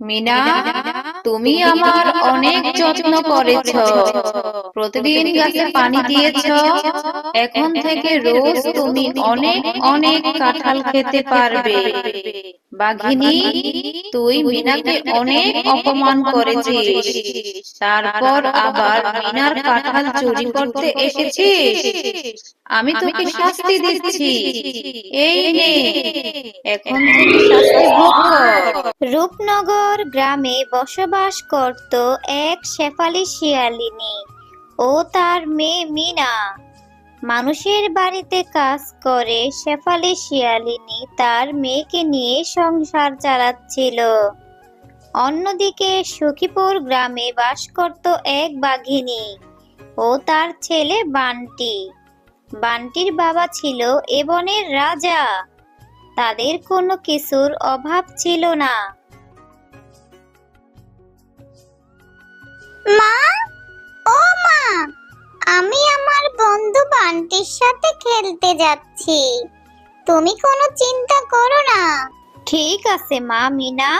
মিনা, তুমি আমার অনেক যত্ন করেছো, প্রতিদিন গাছে পানি দিয়েছো। এখন থেকে রোজ তুমি অনেক অনেক কাঁঠাল খেতে পারবে। বাঘিনী, তুই মিনাকে অনেক অপমান করেছিস, তারপর আবার মিনার কাঁঠাল চুরি করতে এসেছিস। আমি তোকে শাস্তি দিচ্ছি, এই নে, এখন থেকে শাস্তি ভোগ কর। রূপনগর গ্রামে বসবাস করত এক শেফালি শিয়ালিনী ও তার মেয়ে মিনা। মানুষের বাড়িতে কাজ করে শেফালি শিয়ালিনী তার মেয়েকে নিয়ে সংসার চালাচ্ছিল। অন্যদিকে সখীপুর গ্রামে বাস করত এক বাঘিনী ও তার ছেলে বান্টি। বান্টির বাবা ছিল এ বনের রাজা। তাদের কোনো কিছুর অভাব ছিল না। মা, ও মা, আমি আমার বন্ধু বান্টির সাথে খেলতে যাচ্ছি, তুমি কোনো চিন্তা করো না। ঠিক আছে মা মিনা,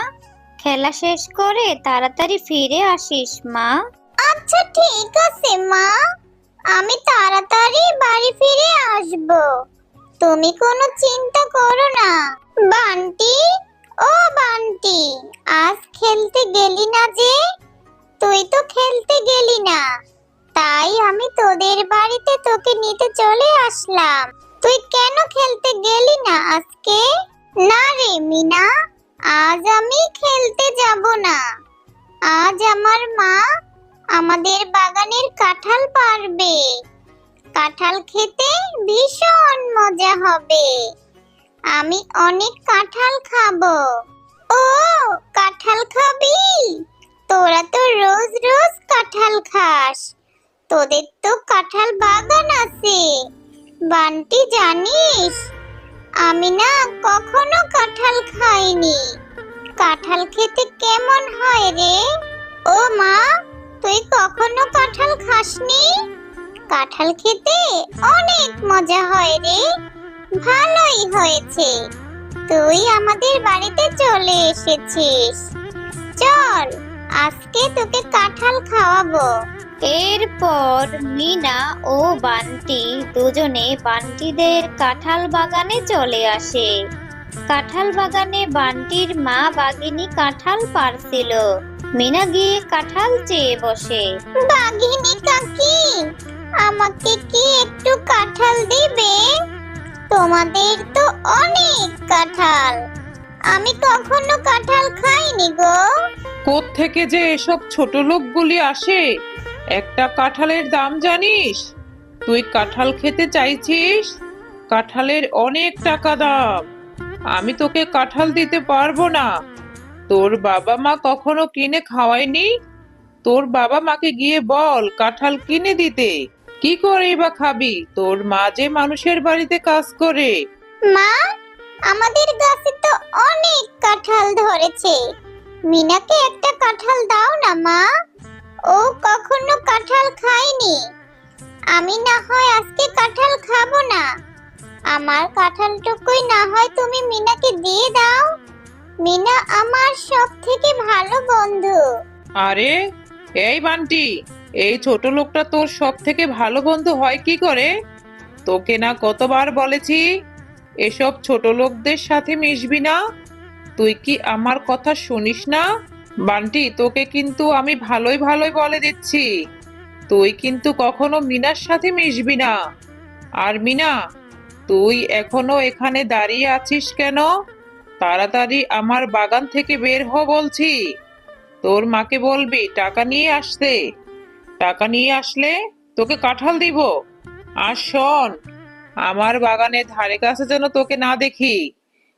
খেলা শেষ করে তাড়াতাড়ি ফিরে আসিস মা। আচ্ছা ঠিক আছে মা, আমি তাড়াতাড়ি বাড়ি ফিরে আসব, তুমি কোনো চিন্তা করো না। বান্টি, ও বান্টি, আজ খেলতে গেলি না যে? তুই তো খেলতে গেলি না, তাই আমি তোদের বাড়িতে তোকে নিতে চলে আসলাম। তুই কেন খেলতে গেলি না আজকে? না রে মিনা, আজ আমি খেলতে যাব না। আজ আমার মা আমাদের বাগানের কাঁঠাল পাড়বে। কাঁঠাল খেতে ভীষণ মজা হবে। আমি অনেক কাঁঠাল খাবো। ও, কাঁঠাল খাবি? তোরা তো রোজ রোজ কাঁঠাল খাস, তোদের তো কাঁঠাল বাগান আছে। বান্টি জানিস, আমি না কখনো কাঁঠাল খাইনি। কাঁঠাল খেতে কেমন হয় রে? ও মা, তুই কখনো কাঁঠাল খাসনি? কাঁঠাল খেতে অনেক মজা হয় রে। ভালোই হয়েছে তুই আমাদের বাড়িতে চলে এসেছিস। চল, আজকে তোকে কাঁঠাল খাওয়াবো। এরপর মিনা ও বান্টি দুজনে বান্টিদের কাঁঠাল বাগানে চলে আসে। কাঁঠাল বাগানে বান্টির মা বাঘিনী কাঁঠাল পাড়ছিল। মিনা গিয়ে কাঁঠাল চেয়ে বসে। বাঘিনী কাকি, আমাকে কি একটু কাঁঠাল দিবে? তোমাদের তো অনেক কাঁঠাল, আমি কখনো কাঁঠাল খাইনি গো। কোত্থেকে যে এসব ছোট লোকগুলি আসে, একটা কাঁঠালের দাম জানিস? তুই কাঁঠাল খেতে চাইছিস? কাঁঠালের অনেক টাকা দাম। আমি তোকে কাঁঠাল দিতে পারবো না। তোর বাবা মা কখনো কিনে খাওয়ায়নি? তোর বাবা মাকে গিয়ে বল কাঁঠাল কিনে দিতে। কি করে বা খাবি? তোর মা যে মানুষের বাড়িতে কাজ করে। মা, আমাদের গাছে তো অনেক কাঁঠাল ধরেছে, মিনাকে একটা কাঁঠাল দাও না মা। ও কখনো কাঁঠাল খায়নি। আমি না হয় আজকে কাঁঠাল খাবো না। আমার কাঁঠালটুকুই না হয় তুমি মিনাকে দিয়ে দাও। মিনা আমার সব থেকে ভালো বন্ধু। আরে এই বান্টি, এই ছোট লোকটা তোর সব থেকে ভালো বন্ধু হয় কি করে? তোকে না কতবার বলেছি এসব ছোট লোকদের সাথে মিশবি না। তুই কি আমার কথা শুনিস না? বান্টি, তোকে কিন্তু আমি ভালোই ভালোই বলে দিচ্ছি, তুই কিন্তু কখনো মিনার সাথে মিশবি না। আর মিনা, তুই এখনো এখানে দাঁড়িয়ে আছিস কেন? তাড়াতাড়ি আমার বাগান থেকে বের হ বলছি। তোর মাকে বলবি টাকা নিয়ে আসতে। টাকা নিয়ে আসলে তোকে কাঁঠাল দিব। আর শোন, আমার বাগানের ধারে কাছে যেন তোকে না দেখি।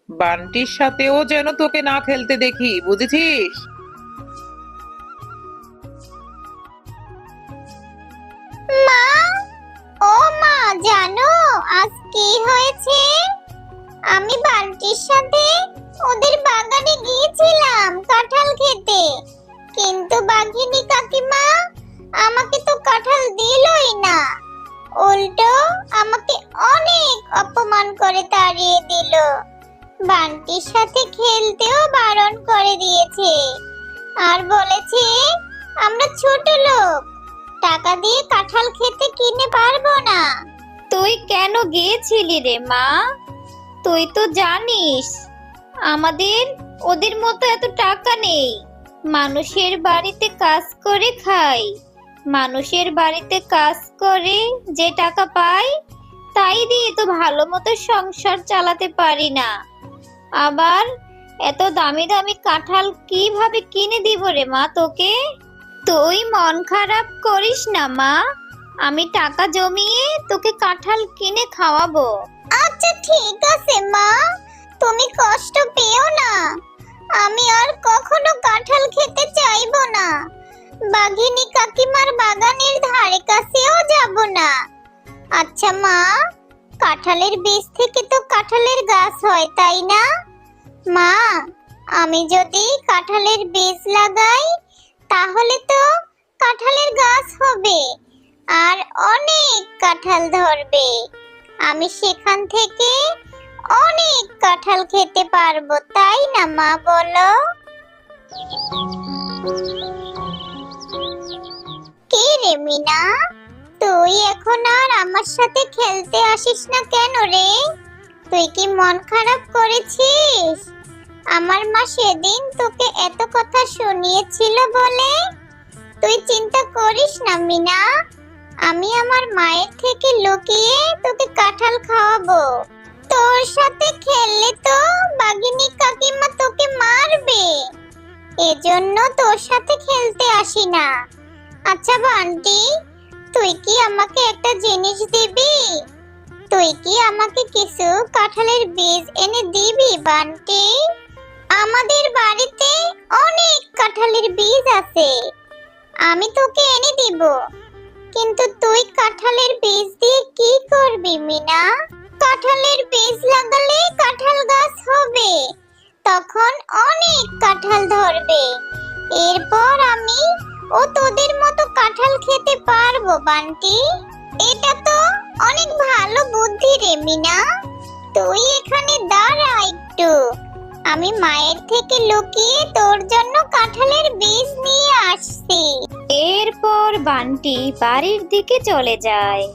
বান্টির সাথেও যেন তোকে না খেলতে দেখি, বুঝেছিস? মা, ও মা, জানো আজ কি হয়েছে? আমি বান্টির সাথে ওদের বাগানে গিয়েছিলাম কাঁঠাল খেতে, কিন্তু বাঘিনী কাকিমা আমাকে তো কাঁঠাল দিলই না, উল্টো আমাকে অনেক অপমান করে তাড়িয়ে দিল। বান্টির সাথে খেলতেও বারণ করে দিয়েছে। আর বলেছে আমরা ছোট লোক, টাকা দিয়ে কাঁঠাল খেতে কিনে পারবো না। তুই কেন গিয়েছিলি রে মা? তুই তো জানিস আমাদের ওদের মতো এত টাকা নেই। মানুষের বাড়িতে কাজ করে খাই, মানুষের বাড়িতে কাজ করে যে টাকা পাই তাই দিয়ে তো ভালো মতো সংসার চালাতে পারি না। আবার এত দামি দামি কাঁঠাল কিভাবে কিনে দিব রে মা তোকে? তুই মন খারাপ করিস না মা, আমি টাকা জমিয়ে তোকে কাঁঠাল কিনে খাওয়াবো। আচ্ছা ঠিক আছে মা, তুমি কষ্ট পেও না। আমি আর কখনো কাঁঠাল খেতে চাইবো না। বাঘিনী কাকিমার বাগানের ধারে কাছেও যাব না। আচ্ছা মা, কাঁঠালের বীজ থেকে তো কাঁঠালের গাছ হয় তাই না? মা, আমি যদি কাঁঠালের বীজ লাগাই তাহলে তো কাঁঠালের গাছ হবে আর অনেক কাঁঠাল ধরবে। আমি সেখান থেকে অনেক কাঁঠাল খেতে পারবো তাই না মা, বলো? কি রে মিনা, তুই এখন আর আমার সাথে খেলতে আসিস না কেন রে? তুই কি মন খারাপ করেছিস? আমার মা সেদিন তোকে এত কথা শুনিয়েছিল বলে? তুই চিন্তা করিস না মিনা, আমি আমার মায়ের থেকে লুকিয়ে তোকে কাঁঠাল খাওয়াবো। তোর সাথে খেললে তো বাঘিনী কাকিমা তোকে মারবে, এজন্য তোর সাথে খেলতে আসি না। আচ্ছা বান্টি, তুই কি আমাকে একটা জিনিস দিবি? তুই কি আমাকে কিছু কাঁঠালের বীজ এনে দিবি বান্টি? আমাদের বাড়িতে অনেক কাঁঠালের বীজ আছে, আমি তোকে এনে দিব। কিন্তু তুই কাঁঠালের বীজ দিয়ে কি করবি মিনা? কাঁঠালের বীজ লাগালে কাঁঠাল গাছ হবে, তখন অনেক কাঁঠাল ধরবে। এরপর আমি ও তোদের মতো কাঁঠাল খেতে পারবো বান্টি। এটা তো অনেক ভালো বুদ্ধি রে মিনা। তুই এখানে দাঁড়া একটু, আমি মায়ের থেকে লুকিয়ে তোর জন্য কাঁঠালের বীজ নিয়ে আসছি। এরপর বান্টি বাড়ির দিকে চলে যায়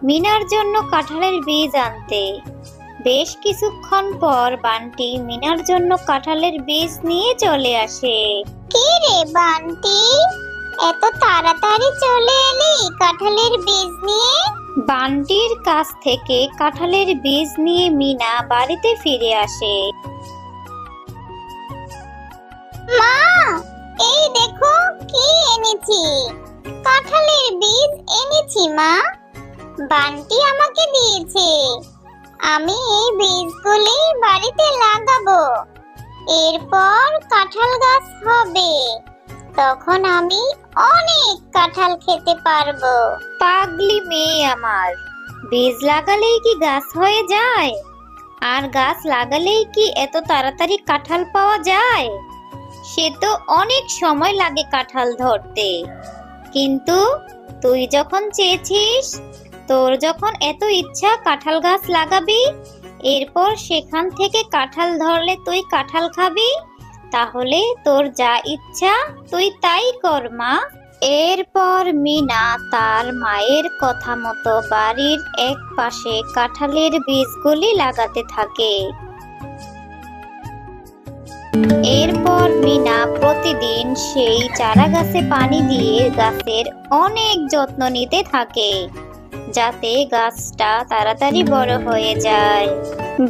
মিনার জন্য কাঁঠালের বীজ আনতে। বেশ কিছুক্ষণ পর বান্টি মিনার জন্য কাঁঠালের বীজ নিয়ে চলে আসে। কি রে বান্টি, এত তাড়াতাড়ি চলে এলি কাঁঠালের বীজ নিয়ে? বান্টির কাছ থেকে কাঁঠালের বীজ নিয়ে মিনা বাড়িতে ফিরে আসে। মা, এই দেখো কি এনেছি, কাঁঠালের বীজ এনেছি মা। বান্টি আমাকে দিয়েছে, আমি এই বীজগুলি বাড়িতে লাগাবো। এরপর কাঁঠাল গাছ হবে, তখন আমি অনেক কাঁঠাল খেতে পারবো। পাগলি মেয়ে আমার, বীজ লাগালেই কি গাছ হয়ে যায়? আর গাছ লাগালেই কি এত তাড়াতাড়ি কাঁঠাল পাওয়া যায়? সে তো অনেক সময় লাগে কাঁঠাল ধরতে। কিন্তু তুই যখন চেয়েছিস, তোর যখন এত ইচ্ছা কাঁঠাল গাছ লাগাবি, এরপর সেখান থেকে কাঁঠাল ধরলে তুই কাঁঠাল খাবি, তাহলে তোর যা ইচ্ছা তুই তাই কর মা। এরপর মিনা তার মায়ের কথা মতো বাড়ির এক পাশে কাঁঠালের বীজগুলি লাগাতে থাকে। এরপর মিনা প্রতিদিন সেই চারা গাছে পানি দিয়ে গাছের অনেক যত্ন নিতে থাকে, যাতে গাছটা তাড়াতাড়ি বড় হয়ে যায়।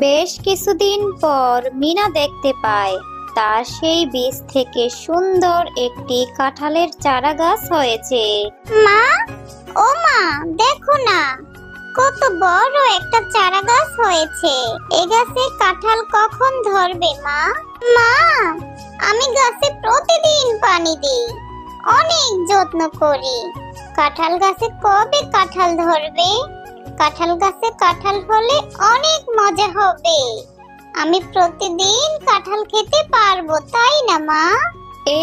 বেশ কিছুদিন পর মিনা দেখতে পায় তার সেই বীজ থেকে সুন্দর একটি কাঁঠালের চারা গাছ হয়েছে। মা, ও মা, দেখো না কত বড় একটা চারা গাছ হয়েছে। এই গাছে কাঁঠাল কখন ধরবে মা? মা, আমি গাছে প্রতিদিন পানি দিই, অনেক যত্ন করি। কাঁঠাল গাছে কবে কাঁঠাল ধরবে? কাঁঠাল গাছে কাঁঠাল হলে অনেক মজা হবে, আমি প্রতিদিন কাঁঠাল খেতে পারবো তাই না মা?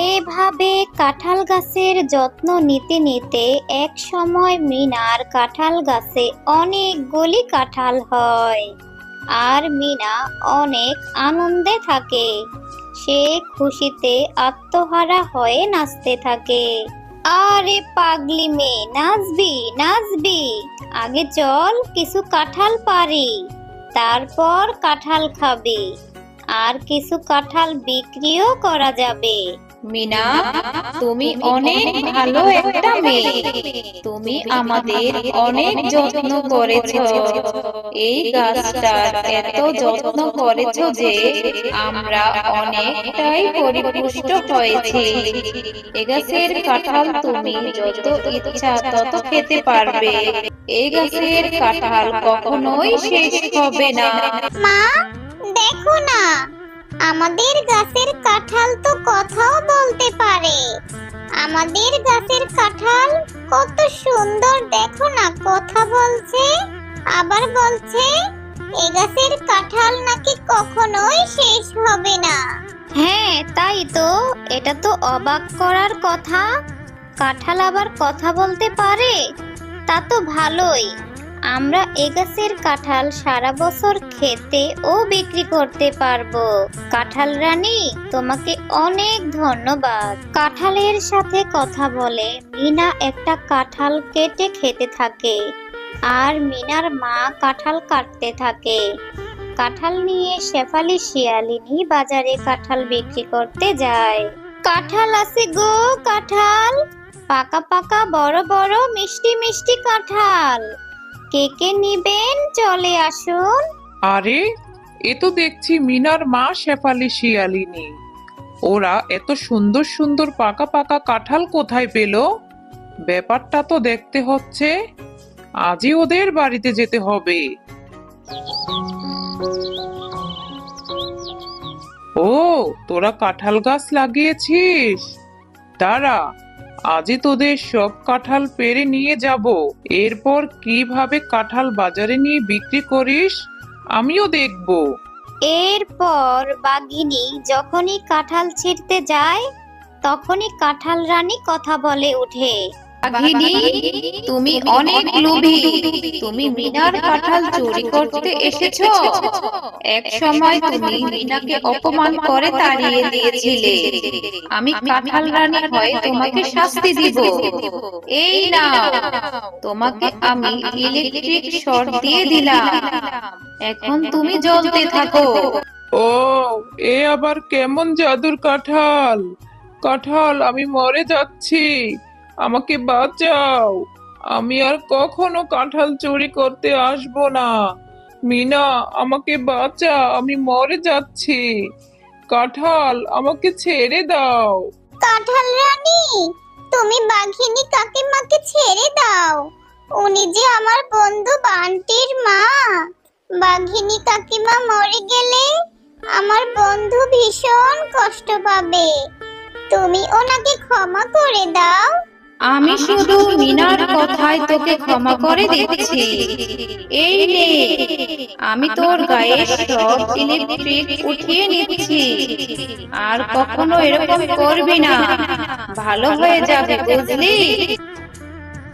এভাবে কাঁঠাল গাছের যত্ন নিতে নিতে এক সময় মিনার কাঁঠাল গাছে অনেকগুলি কাঁঠাল হয়, আর মিনা অনেক আনন্দে থাকে। সে খুশিতে আত্মহারা হয়ে নাচতে থাকে। আরে পাগলি মেয়ে, নাচবি নাচবি, আগে চল কিছু কাঁঠাল পারি, তারপর কাঁঠাল খাবি, আর কিছু কাঁঠাল বিক্রিও করা যাবে। মিনা, তুমি অনেক ভালো একটা মেয়ে। তুমি আমাদের অনেক যত্ন করেছো। এই গাছটার এত যত্ন করেছো যে আমরা অনেকটাই পরিপুষ্ট হয়েছি। এ গাছের কাঁঠাল তুমি যত ইচ্ছা তত খেতে পারবে। এই গাছের কাঁঠাল কখনোই শেষ হবে না। মা, দেখো না, আমাদের গাছের কাঁঠাল তো কথাও বলতে পারে। আমাদের গাছের কাঁঠাল কত সুন্দর, দেখো না, কথা বলছে, আবার বলছে এ গাছের কাঁঠাল নাকি কখনোই শেষ হবে না। হ্যাঁ তাই তো, এটা তো অবাক করার কথা। কাঁঠাল আবার কথা বলতে পারে, তা তো ভালোই। আমরা এ গাছের কাঁঠাল সারা বছর খেতে ও বিক্রি করতে পারবো। কাঁঠাল রানী, তোমাকে অনেক ধন্যবাদ। কাঁঠালের সাথে কথা বলে মিনা একটা কাঁঠাল কেটে খেতে থাকে, আর মিনার মা কাঁঠাল কাটতে থাকে। কাঁঠাল নিয়ে শেফালি শিয়ালিনী বাজারে কাঁঠাল বিক্রি করতে যায়। কাঁঠাল আছে গো, কাঁঠাল, পাকা পাকা বড় বড় মিষ্টি মিষ্টি কাঁঠাল, কে কে নিবেন চলে আসুন। আরে, এ তো দেখছি মিনার মা শেফালি শিয়ালিনী। ওরা এত সুন্দর সুন্দর পাকা পাকা কাঁঠাল কোথায় পেল? ব্যাপারটা তো দেখতে হচ্ছে। আজই ওদের বাড়িতে যেতে হবে। ও, তোরা কাঁঠাল গাছ লাগিয়েছিস? দাঁড়া, আজই তোদের সব কাঁঠাল পেড়ে নিয়ে যাব। এরপর কিভাবে কাঁঠাল বাজারে নিয়ে বিক্রি করিস আমিও দেখব। এরপর বাঘিনী যখনই কাঁঠাল ছিঁড়তে যায়, তখনই কাঁঠাল রানী কথা বলে ওঠে। বাঘিনী, তুমি অনেক লোভী। তুমি মিনার কাঁঠাল চুরি করতে এসেছো। এক সময় তুমি মিনাকে অপমান করে তাড়িয়ে দিয়েছিলে। আমি কাঁঠাল রানী হয়ে তোমাকে শাস্তি দিব। এই নাও, তোমাকে আমি ইলেকট্রিক শর্ট দিয়ে দিলাম। এখন তুমি জ্বলতে থাকো। ও, এ আবার কেমন জাদুর কাঁঠাল? কাঁঠাল, আমি মরে যাচ্ছি, আমাকে বাঁচাও। আমি আর কখনো কাঁঠাল চুরি করতে আসবো না। মিনা, আমাকে বাঁচা, আমি মরে যাচ্ছি। কাঁঠাল, আমাকে ছেড়ে দাও। কাঁঠাল রানী, তুমি বাঘিনী কাকিমাকে ছেড়ে দাও। উনি যে আমার বন্ধু বান্টির মা। বাঘিনী কাকিমা মরে গেলে আমার বন্ধু ভীষণ কষ্ট পাবে। তুমি ওনাকে ক্ষমা করে দাও। আমি শুধু মিনার কথায় তোকে ক্ষমা করে দিচ্ছি। এই নে, আমি তোর গায়ে সব ইলেকট্রিক উঠিয়ে নিচ্ছি। আর কখনো এরকম করবি না, ভালো হয়ে যাবে, বুঝলি?